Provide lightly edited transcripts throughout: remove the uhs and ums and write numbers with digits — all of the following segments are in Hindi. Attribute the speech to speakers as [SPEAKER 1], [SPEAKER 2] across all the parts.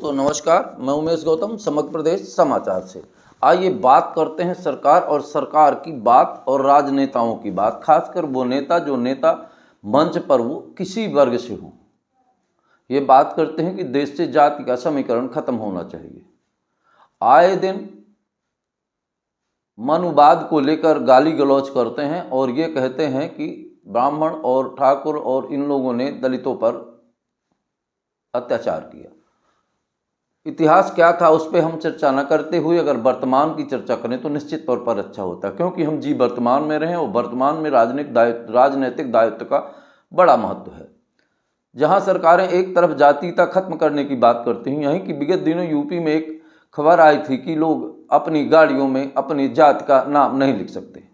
[SPEAKER 1] दोस्तों नमस्कार, मैं उमेश गौतम समग्र प्रदेश समाचार से। आइए बात करते हैं सरकार और सरकार की बात और राजनेताओं की बात, खासकर वो नेता जो नेता मंच पर वो किसी वर्ग से हो। ये बात करते हैं कि देश से जाति का समीकरण खत्म होना चाहिए। आए दिन मनुवाद को लेकर गाली गलौज करते हैं और ये कहते हैं कि ब्राह्मण और ठाकुर और इन लोगों ने दलितों पर अत्याचार किया। इतिहास क्या था उस पर हम चर्चा न करते हुए अगर वर्तमान की चर्चा करें तो निश्चित तौर पर अच्छा होता है, क्योंकि हम जी वर्तमान में रहें और वर्तमान में राजनीतिक दायित्व का बड़ा महत्व है। जहां सरकारें एक तरफ जातीयता खत्म करने की बात करती हैं, यहीं कि विगत दिनों यूपी में एक खबर आई थी कि लोग अपनी गाड़ियों में अपनी जात का नाम नहीं लिख सकते।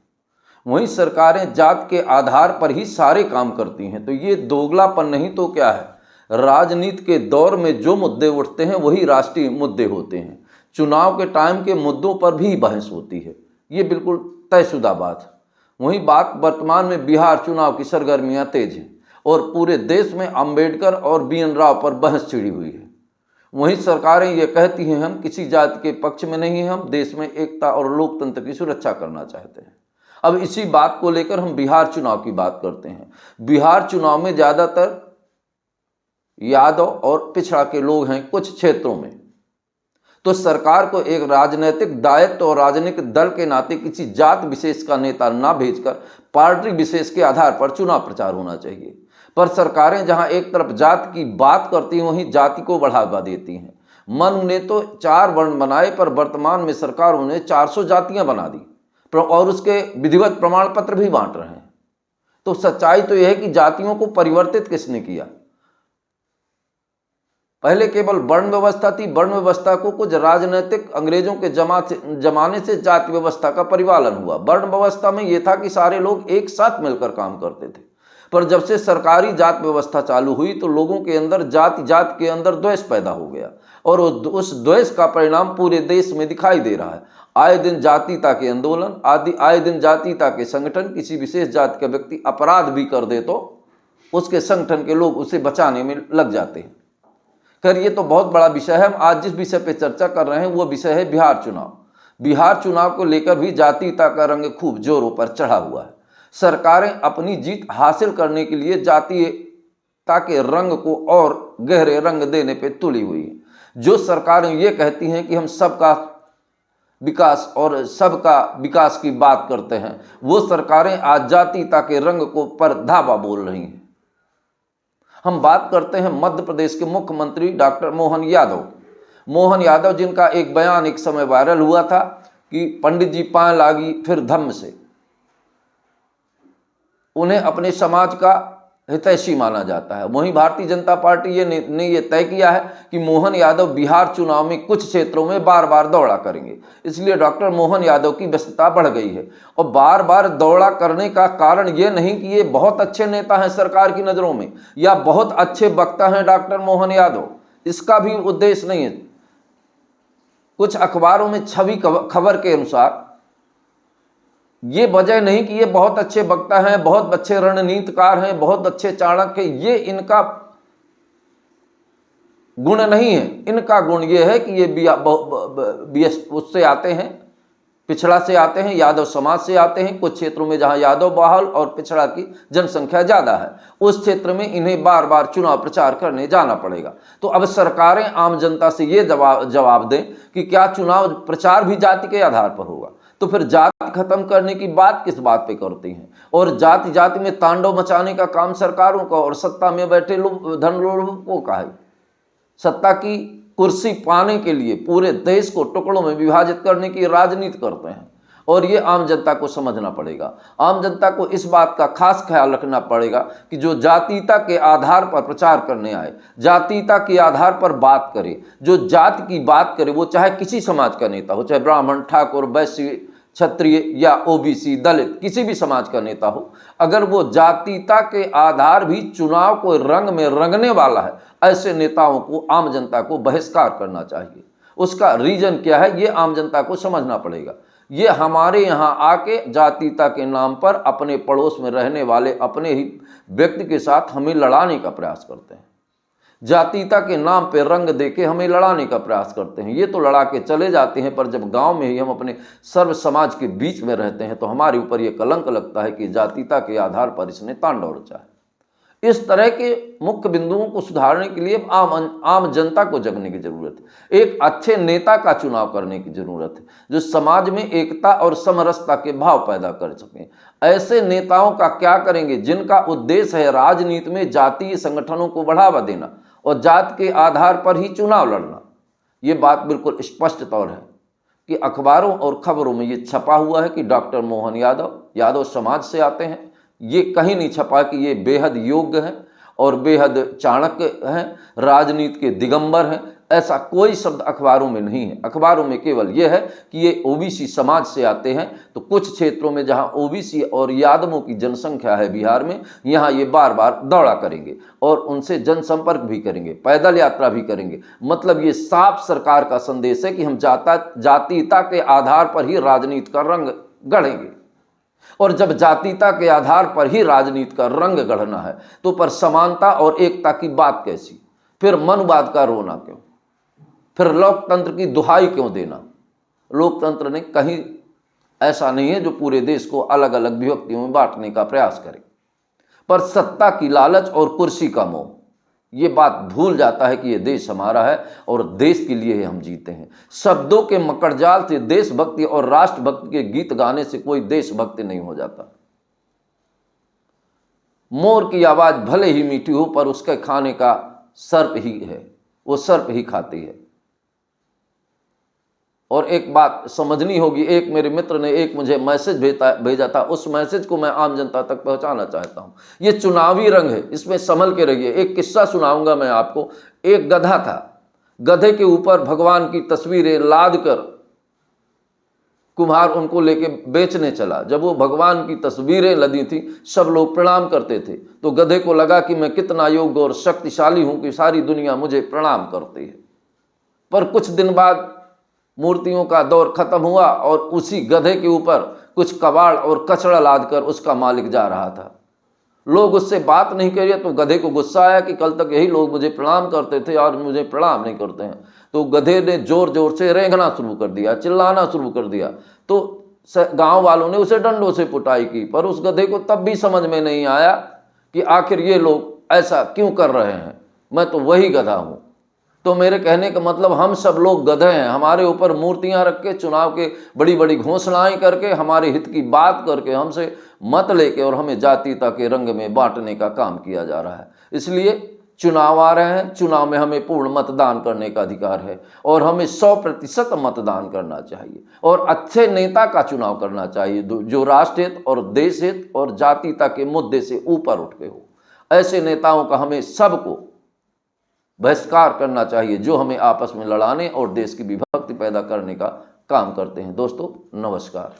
[SPEAKER 1] वहीं सरकारें जात के आधार पर ही सारे काम करती हैं, तो ये दोगलापन नहीं तो क्या है। राजनीति के दौर में जो मुद्दे उठते हैं वही राष्ट्रीय मुद्दे होते हैं। चुनाव के टाइम के मुद्दों पर भी बहस होती है, ये बिल्कुल तयशुदा बात है। वहीं बात वर्तमान में बिहार चुनाव की सरगर्मियां तेज हैं और पूरे देश में अंबेडकर और BN राव पर बहस छिड़ी हुई है। वहीं सरकारें ये कहती हैं हम किसी जाति के पक्ष में नहीं हैं, हम देश में एकता और लोकतंत्र की सुरक्षा करना चाहते हैं। अब इसी बात को लेकर हम बिहार चुनाव की बात करते हैं। बिहार चुनाव में ज़्यादातर यादव और पिछड़ा के लोग हैं कुछ क्षेत्रों में, तो सरकार को एक राजनीतिक दायित्व और राजनीतिक दल के नाते किसी जात विशेष का नेता ना भेजकर पार्टी विशेष के आधार पर चुनाव प्रचार होना चाहिए। पर सरकारें जहां एक तरफ जात की बात करती हैं वहीं जाति को बढ़ावा देती हैं। मनु ने तो 4 वर्ण बनाए, पर वर्तमान में सरकारों ने 400 जातियां बना दी और उसके विधिवत प्रमाण पत्र भी बांट रहे हैं। तो सच्चाई तो यह है कि जातियों को परिवर्तित किसने किया। पहले केवल वर्ण व्यवस्था थी, वर्ण व्यवस्था को कुछ राजनीतिक अंग्रेजों के जमाने से जाति व्यवस्था का परिपालन हुआ। वर्ण व्यवस्था में यह था कि सारे लोग एक साथ मिलकर काम करते थे, पर जब से सरकारी जात व्यवस्था चालू हुई तो लोगों के अंदर जात के अंदर द्वेष पैदा हो गया और उस द्वेष का परिणाम पूरे देश में दिखाई दे रहा है। आए दिन जातीयता के आंदोलन आए दिन जातीयता के संगठन, किसी विशेष जाति का व्यक्ति अपराध भी कर दे तो उसके संगठन के लोग उसे बचाने में लग जाते हैं। खैर ये तो बहुत बड़ा विषय है। हम आज जिस विषय पर चर्चा कर रहे हैं वो विषय है बिहार चुनाव। बिहार चुनाव को लेकर भी जातीयता का रंग खूब जोरों पर चढ़ा हुआ है। सरकारें अपनी जीत हासिल करने के लिए जातीयता के रंग को और गहरे रंग देने पे तुली हुई है। जो सरकारें ये कहती हैं कि हम सबका विकास और सबका विकास की बात करते हैं, वो सरकारें आज जातीयता के रंग को पर धावा बोल रही हैं। हम बात करते हैं मध्य प्रदेश के मुख्यमंत्री डॉक्टर मोहन यादव, जिनका एक बयान एक समय वायरल हुआ था कि पंडित जी पाए लागी फिर धम्म से। उन्हें अपने समाज का हितैषी माना जाता है। वहीं भारतीय जनता पार्टी ने ये तय किया है कि मोहन यादव बिहार चुनाव में कुछ क्षेत्रों में बार बार दौड़ा करेंगे, इसलिए डॉक्टर मोहन यादव की व्यस्तता बढ़ गई है। और बार बार दौड़ा करने का कारण ये नहीं कि ये बहुत अच्छे नेता हैं सरकार की नज़रों में या बहुत अच्छे वक्ता हैं डॉक्टर मोहन यादव, इसका भी उद्देश्य नहीं है। कुछ अखबारों में छवि खबर के अनुसार ये वजह नहीं कि ये बहुत अच्छे वक्ता हैं, बहुत अच्छे रणनीतिकार हैं, बहुत अच्छे चाणक्य, ये इनका गुण नहीं है। इनका गुण ये है कि ये उससे आते हैं, पिछड़ा से आते हैं, यादव समाज से आते हैं। कुछ क्षेत्रों में जहां यादव बहुल और पिछड़ा की जनसंख्या ज़्यादा है, उस क्षेत्र में इन्हें बार बार चुनाव प्रचार करने जाना पड़ेगा। तो अब सरकारें आम जनता से ये जवाब दें कि क्या चुनाव प्रचार भी जाति के आधार पर होगा, तो फिर जाति खत्म करने की बात किस बात पे करती हैं। और जाति जाति में तांडव मचाने का काम सरकारों का और सत्ता में बैठे लोग धन लोगों का है। सत्ता की कुर्सी पाने के लिए पूरे देश को टुकड़ों में विभाजित करने की राजनीति करते हैं और ये आम जनता को समझना पड़ेगा। आम जनता को इस बात का खास ख्याल रखना पड़ेगा कि जो जातीयता के आधार पर प्रचार करने आए, जातीयता के आधार पर बात करे, जो जाति की बात करे, वो चाहे किसी समाज का नेता हो, चाहे ब्राह्मण, ठाकुर, वैश्य, क्षत्रिय या OBC, दलित, किसी भी समाज का नेता हो, अगर वो जातीयता के आधार भी चुनाव को रंग में रंगने वाला है, ऐसे नेताओं को आम जनता को बहिष्कार करना चाहिए। उसका रीजन क्या है ये आम जनता को समझना पड़ेगा। ये हमारे यहाँ आके जातीयता के नाम पर अपने पड़ोस में रहने वाले अपने ही व्यक्ति के साथ हमें लड़ाने का प्रयास करते हैं। जातीयता के नाम पे रंग देके हमें लड़ाने का प्रयास करते हैं। ये तो लड़ा के चले जाते हैं, पर जब गांव में ही हम अपने सर्व समाज के बीच में रहते हैं तो हमारे ऊपर ये कलंक लगता है कि जातीयता के आधार पर इसने तांडव रचा है। इस तरह के मुख्य बिंदुओं को सुधारने के लिए आम जनता को जगने की जरूरत है। एक अच्छे नेता का चुनाव करने की जरूरत है जो समाज में एकता और समरसता के भाव पैदा कर सकें। ऐसे नेताओं का क्या करेंगे जिनका उद्देश्य है राजनीति में जातीय संगठनों को बढ़ावा देना और जात के आधार पर ही चुनाव लड़ना। ये बात बिल्कुल स्पष्ट तौर है कि अखबारों और खबरों में ये छपा हुआ है कि डॉक्टर मोहन यादव समाज से आते हैं। ये कहीं नहीं छपा कि ये बेहद योग्य हैं और बेहद चाणक्य हैं, राजनीति के दिगंबर हैं। ऐसा कोई शब्द अखबारों में नहीं है। अखबारों में केवल ये है कि ये ओबीसी समाज से आते हैं। तो कुछ क्षेत्रों में जहां ओबीसी और यादवों की जनसंख्या है बिहार में, यहाँ ये बार बार दौड़ा करेंगे और उनसे जनसंपर्क भी करेंगे, पैदल यात्रा भी करेंगे। मतलब ये साफ सरकार का संदेश है कि हम जातीयता के आधार पर ही राजनीति का रंग गढ़ेंगे। और जब जातीयता के आधार पर ही राजनीति का रंग गढ़ना है तो पर समानता और एकता की बात कैसी? फिर मनुवाद का रोना क्यों? फिर लोकतंत्र की दुहाई क्यों देना? लोकतंत्र ने कहीं ऐसा नहीं है जो पूरे देश को अलग अलग विभक्तियों में बांटने का प्रयास करे, पर सत्ता की लालच और कुर्सी का मोह ये बात भूल जाता है कि ये देश हमारा है और देश के लिए हम जीते हैं। शब्दों के मकड़जाल से देशभक्ति और राष्ट्रभक्ति के गीत गाने से कोई देशभक्ति नहीं हो जाता। मोर की आवाज भले ही मीठी हो पर उसके खाने का सर्प ही है, वो सर्प ही खाती है। और एक बात समझनी होगी, एक मेरे मित्र ने एक मुझे मैसेज भेजा था, उस मैसेज को मैं आम जनता तक पहुंचाना चाहता हूं। ये चुनावी रंग है, इसमें संभल के रहिए। एक किस्सा सुनाऊंगा मैं आपको। एक गधा था, गधे के ऊपर भगवान की तस्वीरें लाद कर कुम्हार उनको लेके बेचने चला। जब वो भगवान की तस्वीरें लदी थी सब लोग प्रणाम करते थे, तो गधे को लगा कि मैं कितना योग्य और शक्तिशाली हूं कि सारी दुनिया मुझे प्रणाम करती है। पर कुछ दिन बाद मूर्तियों का दौर खत्म हुआ और उसी गधे के ऊपर कुछ कबाड़ और कचरा लादकर उसका मालिक जा रहा था। लोग उससे बात नहीं करिए तो गधे को गुस्सा आया कि कल तक यही लोग मुझे प्रणाम करते थे और मुझे प्रणाम नहीं करते हैं। तो गधे ने जोर जोर से रेंगना शुरू कर दिया, चिल्लाना शुरू कर दिया। तो गांव वालों ने उसे डंडों से पिटाई की, पर उस गधे को तब भी समझ में नहीं आया कि आखिर ये लोग ऐसा क्यों कर रहे हैं, मैं तो वही गधा हूं। तो मेरे कहने का मतलब हम सब लोग गधे हैं। हमारे ऊपर मूर्तियां रख के, चुनाव के बड़ी बड़ी घोषणाएं करके, हमारे हित की बात करके, हमसे मत लेके और हमें जातीयता के रंग में बांटने का काम किया जा रहा है। इसलिए चुनाव आ रहे हैं, चुनाव में हमें पूर्ण मतदान करने का अधिकार है और हमें 100% मतदान करना चाहिए और अच्छे नेता का चुनाव करना चाहिए जो राष्ट्र हित और देश हित और जातीयता के मुद्दे से ऊपर उठ के हो। ऐसे नेताओं का हमें सबको बहिष्कार करना चाहिए जो हमें आपस में लड़ाने और देश की विभक्ति पैदा करने का काम करते हैं। दोस्तों नमस्कार।